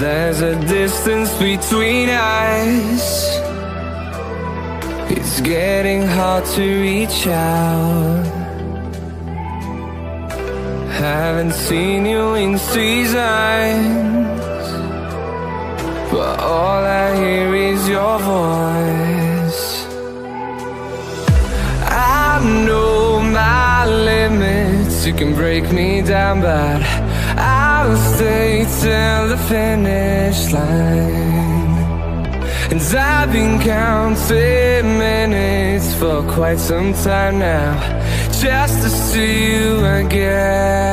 There's a distance between us. It's getting hard to reach out. Haven't seen you in seasons, but all I hear is your voice. I know my limits, you can break me down, but I'll stay till the finish line. And I've been counting minutes for quite some time now, just to see you again.